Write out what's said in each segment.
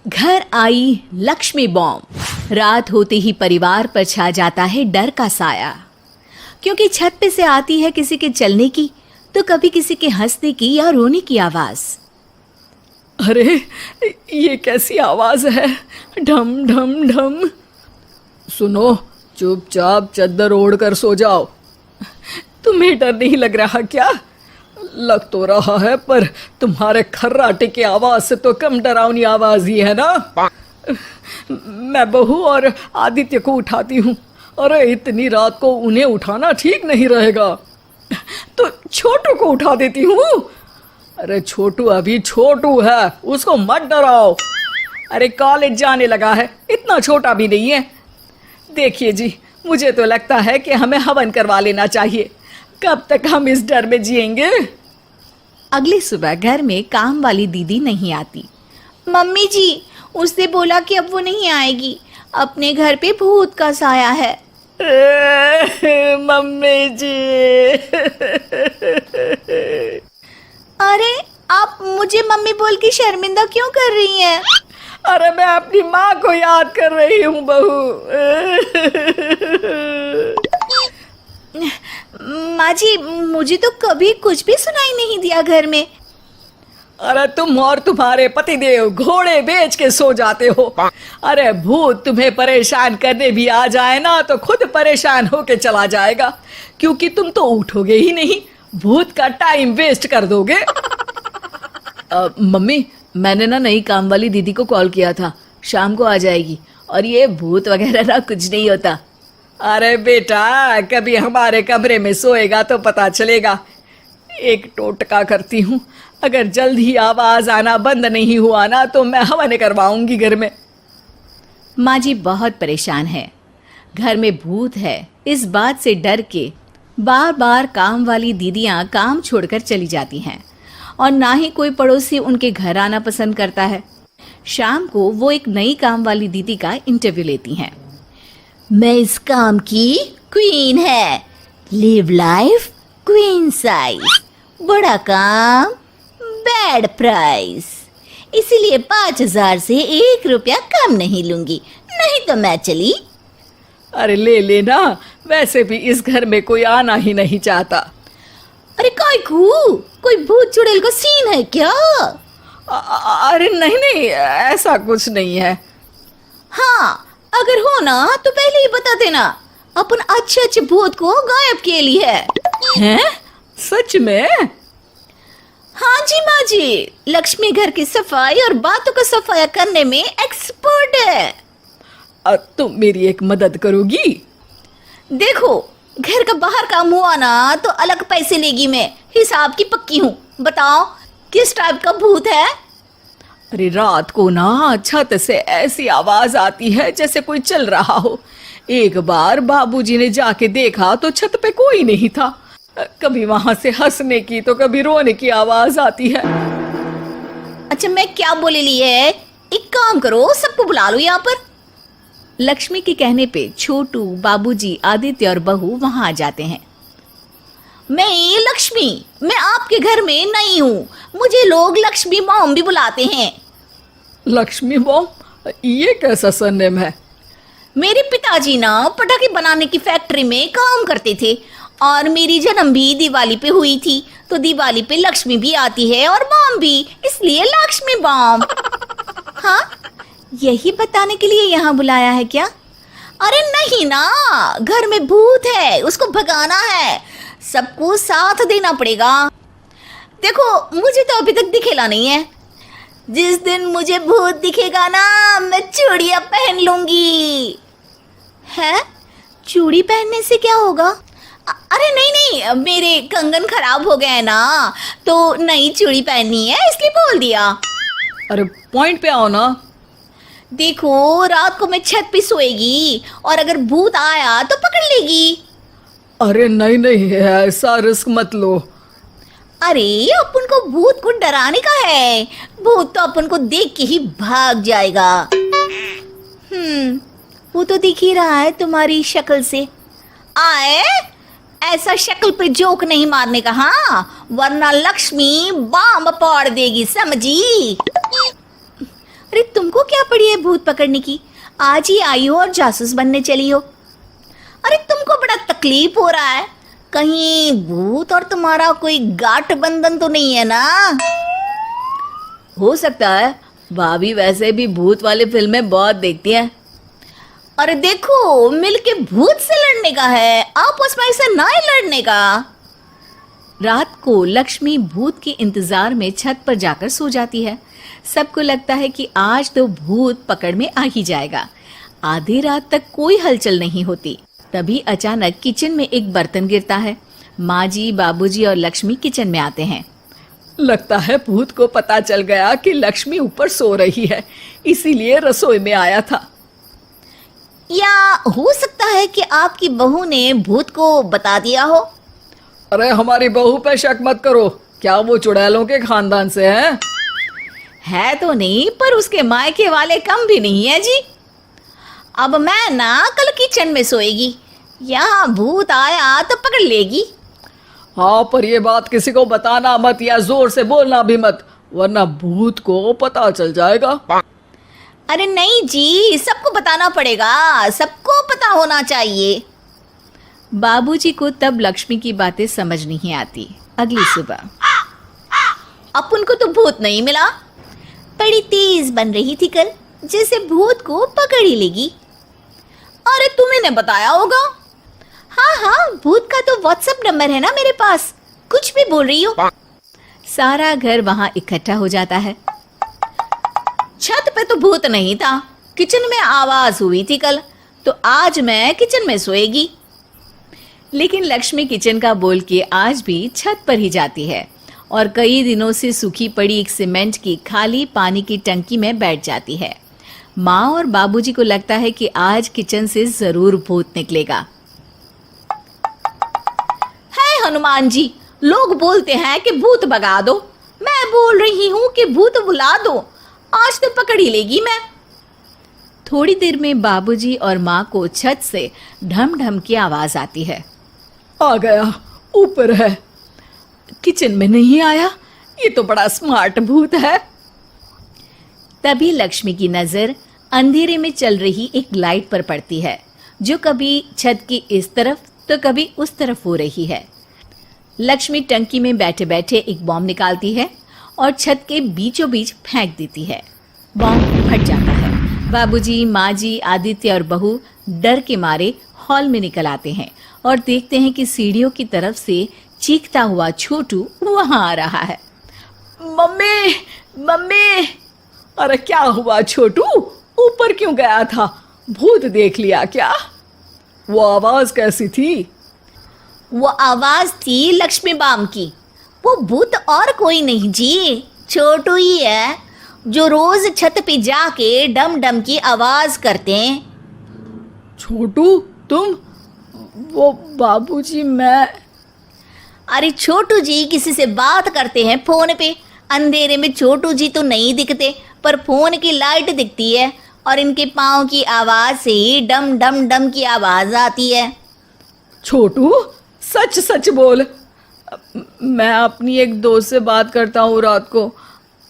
घर आई लक्ष्मी बॉम्ब। रात होते ही परिवार पर छा जाता है डर का साया, क्योंकि छत पे से आती है किसी के चलने की तो कभी किसी के हंसने की या रोने की आवाज। अरे ये कैसी आवाज है? ढम ढम ढम। सुनो, चुपचाप चद्दर ओढ़ कर सो जाओ। तुम्हें डर नहीं लग रहा क्या? लग तो रहा है, पर तुम्हारे खर्राटे की आवाज से तो कम डरावनी आवाज ही है ना। मैं बहू और आदित्य को उठाती हूँ। अरे इतनी रात को उन्हें उठाना ठीक नहीं रहेगा, तो छोटू को उठा देती हूँ। अरे छोटू अभी छोटू है, उसको मत डराओ। अरे कॉलेज जाने लगा है, इतना छोटा भी नहीं है। देखिए जी, मुझे तो लगता है कि हमें हवन करवा लेना चाहिए। कब तक हम इस डर में जिएंगे? अगली सुबह घर में काम वाली दीदी नहीं आती। मम्मी जी, उसने बोला कि अब वो नहीं आएगी, अपने घर पे भूत का साया है। मम्मी जी। अरे आप मुझे मम्मी बोल के शर्मिंदा क्यों कर रही हैं? अरे मैं अपनी माँ को याद कर रही हूँ बहू। माँ जी, मुझे तो कभी कुछ भी सुनाई नहीं दिया घर में। अरे तुम और तुम्हारे पतिदेव घोड़े बेच के सो जाते हो। अरे भूत तुम्हें परेशान करने भी आ जाए ना तो खुद परेशान होके चला जाएगा, क्योंकि तुम तो उठोगे ही नहीं, भूत का टाइम वेस्ट कर दोगे। मम्मी, मैंने ना नई काम वाली दीदी को कॉल किया था, शाम को आ जाएगी, और ये भूत वगैरह ना कुछ नहीं होता। अरे बेटा, कभी हमारे कमरे में सोएगा तो पता चलेगा। एक टोटका करती हूँ, अगर जल्द ही आवाज आना बंद नहीं हुआ ना तो मैं हवन करवाऊंगी घर में। माँ जी बहुत परेशान है, घर में भूत है इस बात से डर के बार बार काम वाली दीदियाँ काम छोड़कर चली जाती हैं, और ना ही कोई पड़ोसी उनके घर आना पसंद करता है। शाम को वो एक नई काम वाली दीदी का इंटरव्यू लेती हैं। मैं इस काम की क्वीन है, लिव लाइफ क्वीन साइज, बड़ा काम बैड प्राइस, इसीलिए 5,000 से 1 रुपया कम नहीं लूंगी, नहीं तो मैं चली। अरे ले लेना, वैसे भी इस घर में कोई आना ही नहीं चाहता। अरे कोई भूत चुड़ैल का सीन है क्या? अरे नहीं नहीं, ऐसा कुछ नहीं है। हाँ, अगर हो ना तो पहले ही बता देना, अपन अच्छे अच्छे भूत को गायब किए लिए हैं? सच में? हाँ जी माँ जी, लक्ष्मी घर की सफाई और बातों का सफाया करने में एक्सपर्ट है। तुम मेरी एक मदद करोगी? देखो, घर का बाहर काम हुआ ना तो अलग पैसे लेगी, मैं हिसाब की पक्की हूँ। बताओ किस टाइप का भूत है? अरे रात को ना छत से ऐसी आवाज आती है जैसे कोई चल रहा हो। एक बार बाबूजी ने जाके देखा तो छत पे कोई नहीं था। कभी वहां से हंसने की तो कभी रोने की आवाज आती है। अच्छा, मैं क्या बोले ली है, एक काम करो, सबको बुला लो यहाँ पर। लक्ष्मी के कहने पे छोटू, बाबूजी, आदित्य और बहू वहां आ जाते हैं। मैं लक्ष्मी, मैं आपके घर में नई हूँ, मुझे लोग लक्ष्मी मॉम भी बुलाते हैं। लक्ष्मी मॉम? ये कैसा सरनेम है? मेरे पिताजी ना पटाखे बनाने की फैक्ट्री में काम करते थे, और मेरी जन्म भी दिवाली पे हुई थी, तो दिवाली पे लक्ष्मी भी आती है और मॉम भी, इसलिए लक्ष्मी मॉम। हाँ, यही बताने के लिए यहाँ बुलाया है क्या? अरे नहीं ना, घर में भूत है, उसको भगाना है, सबको साथ देना पड़ेगा। देखो, मुझे तो अभी तक दिखेला नहीं है, जिस दिन मुझे भूत दिखेगा ना मैं चूड़ियां पहन लूंगी। है? चूड़ी पहनने से क्या होगा? अरे नहीं, मेरे कंगन खराब हो गए ना, तो नई चूड़ी पहननी है इसलिए बोल दिया। अरे पॉइंट पे आओ ना। देखो, रात को मैं छत पे सोएगी और अगर भूत आया तो पकड़ लेगी। अरे नहीं नहीं, ऐसा रिस्क मत लो। अरे अपन को भूत को डराने का है, भूत तो अपन को देख के ही भाग जाएगा। वो तो दिख ही रहा है तुम्हारी शक्ल से। आए, ऐसा शक्ल पे जोक नहीं मारने का, हाँ, वरना लक्ष्मी बॉम्ब फोड़ देगी, समझी? अरे तुमको क्या पड़ी है भूत पकड़ने की? आज ही आई हो और जासूस बनने चली हो। अरे तुमको बड़ा तकलीफ हो रहा है, कहीं भूत और तुम्हारा कोई गांठ बंधन तो नहीं है ना? हो सकता है, भाभी वैसे भी भूत वाली फिल्में बहुत देखती हैं। अरे देखो, मिलके भूत से लड़ने का है, आपस में ऐसे ना ही लड़ने का। रात को लक्ष्मी भूत के इंतजार में छत पर जाकर सो जाती है। सबको लगता है कि आज तो भूत पकड़ में आ ही जाएगा। आधी रात तक कोई हलचल नहीं होती। तभी अचानक किचन में एक बर्तन गिरता है। माँ जी, बाबूजी और लक्ष्मी किचन में आते हैं। लगता है भूत को पता चल गया कि लक्ष्मी ऊपर सो रही है, इसीलिए रसोई में आया था। या हो सकता है कि आपकी बहू ने भूत को बता दिया हो। अरे हमारी बहू पे शक मत करो, क्या वो चुड़ैलों के खानदान से है तो नहीं, पर उसके मायके वाले कम भी नहीं है जी। अब मैं ना कल किचन में सोएगी, यहाँ भूत आया तो पकड़ लेगी। हाँ, पर ये बात किसी को बताना मत या जोर से बोलना भी मत, वरना भूत को पता चल जाएगा। अरे नहीं जी, सबको बताना पड़ेगा, सबको पता होना चाहिए। बाबूजी को तब लक्ष्मी की बातें समझ नहीं आती। अगली सुबह अपन को तो भूत नहीं मिला, बड़ी तेज बन रही थी कल, जैसे भूत को पकड़ ही लेगी। अरे तुम्हें ने बताया होगा। हाँ हाँ, भूत का तो व्हाट्सएप नंबर है ना मेरे पास, कुछ भी बोल रही हो। सारा घर वहां इकट्ठा हो जाता है। छत पे तो भूत नहीं था, किचन में आवाज हुई थी कल, तो आज मैं किचन में सोएगी। लेकिन लक्ष्मी किचन का बोल के आज भी छत पर ही जाती है और कई दिनों से सूखी पड़ी एक सीमेंट की खाली पानी की टंकी में बैठ जाती है। माँ और बाबूजी को लगता है कि आज किचन से जरूर भूत निकलेगा। है हनुमान जी, लोग बोलते हैं कि भूत भगा दो, मैं बोल रही हूँ कि भूत बुला दो, आज तो पकड़ ही लेगी मैं। थोड़ी देर में बाबूजी और माँ को छत से ढम ढम की आवाज आती है। आ गया, ऊपर है, किचन में नहीं आया, ये तो बड़ा स्मार्ट भूत है। तभी लक्ष्मी की नजर अंधेरे में चल रही एक लाइट पर पड़ती है, जो कभी छत की इस तरफ तो कभी उस तरफ हो रही है। लक्ष्मी टंकी में बैठे बैठे एक बॉम्ब निकालती है और छत के बीचों बीच फेंक देती है। बॉम्ब फट जाता है। बाबूजी, माँ जी, आदित्य और बहू डर के मारे हॉल में निकल आते हैं और देखते हैं कि सीढ़ियों की तरफ से चीखता हुआ छोटू वहां आ रहा है। Mummy, mummy! अरे क्या हुआ छोटू, ऊपर क्यों गया था? भूत देख लिया क्या? वो आवाज कैसी थी? वो आवाज थी लक्ष्मी बाम की। वो भूत और कोई नहीं जी, छोटू ही है, जो रोज छत पे जाके डम डम की आवाज करते हैं। छोटू तुम? वो बाबूजी मैं। अरे छोटू जी किसी से बात करते हैं फोन पे, अंधेरे में छोटू जी तो नहीं दिखते, पर फोन की लाइट दिखती है और इनके पाँव की आवाज से ही डम डम डम की आवाज आती है। छोटू सच सच बोल। मैं अपनी एक दोस्त से बात करता हूँ रात को,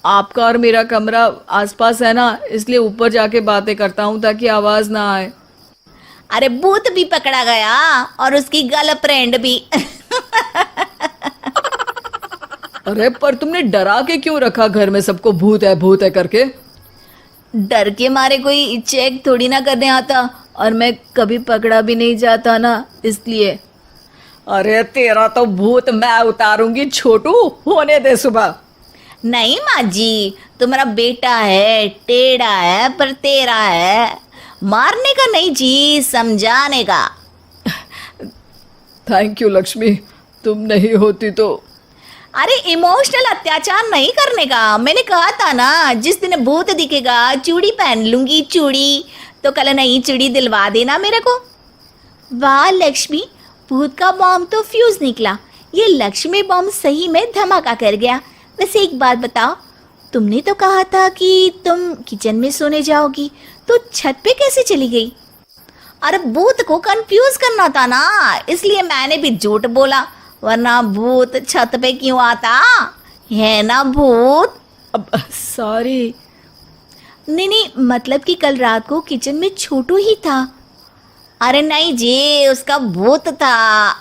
आपका और मेरा कमरा आसपास है ना, इसलिए ऊपर जाके बातें करता हूँ ताकि आवाज ना आए। अरे भूत भी पकड़ा गया और उसकी गर्लफ्रेंड भी। अरे पर तुमने डरा के क्यों रखा घर में सबको भूत है करके? डर के मारे कोई चेक थोड़ी ना करने आता, और मैं कभी पकड़ा भी नहीं जाता ना, इसलिए। अरे तेरा तो भूत मैं उतारूंगी छोटू, होने दे सुबह। नहीं माँ जी, तुम्हारा बेटा है, टेढ़ा है पर तेरा है, मारने का नहीं जी, समझाने का। थैंक यू लक्ष्मी, तुम नहीं होती तो। अरे इमोशनल अत्याचार नहीं करने का, मैंने कहा था ना, जिस दिन भूत दिखेगा चूड़ी पहन लूंगी, चूड़ी तो कल नई चूड़ी दिलवा देना मेरे को। वाह लक्ष्मी, भूत का बॉम्ब तो फ्यूज निकला, ये लक्ष्मी बॉम्ब सही में धमाका कर गया। वैसे एक बात बताओ, तुमने तो कहा था कि तुम किचन में सोने जाओगी, तो छत पे कैसे चली गई? अरे भूत को कंफ्यूज करना था ना, इसलिए मैंने भी झूठ बोला, वरना भूत छत पे क्यों आता है ना भूत। अब सॉरी। नहीं नहीं, मतलब कि कल रात को किचन में छोटू ही था। अरे नहीं जी, उसका भूत था।